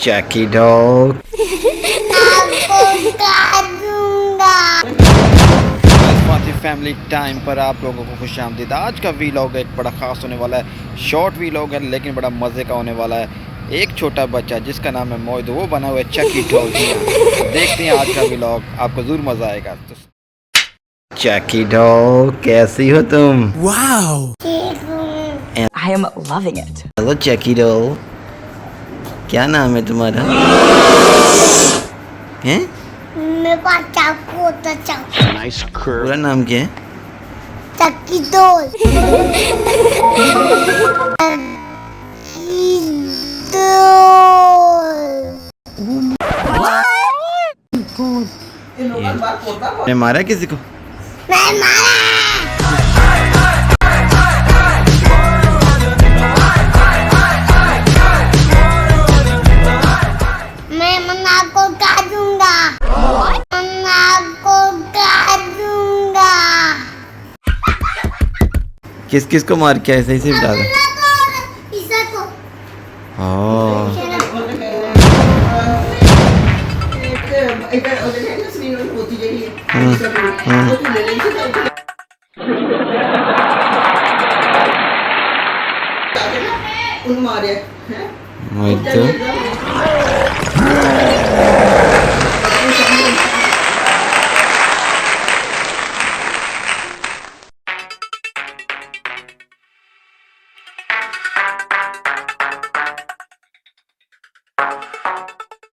जैकी dog. Family time पर आप लोगों को खुश आमदीद। आज का वीलॉग एक बड़ा ख़ास होने वाला है। शॉर्ट वीलॉग है लेकिन बड़ा मज़े का होने वाला है। एक छोटा बच्चा जिसका नाम है मोहित, वो बना हुआ है चकी डॉग। देखते हैं आज का वीलॉग, आपको ज़रूर मज़ा आएगा। तो चकी डॉग कैसी हो तुम? Wow! I am loving it. Hello Chucky dog, क्या नाम है तुम्हारा? हैं? मेरे पास चाकू होता चाकू। पूरा नाम क्या है? चक्की डोल। ने मारा किसी को? मैं मारा। मैं मन्ना को काटूंगा। मन्ना को काटूंगा। किस किस को मार के ऐसे ही बता दो। ईसा को। हाँ मोहित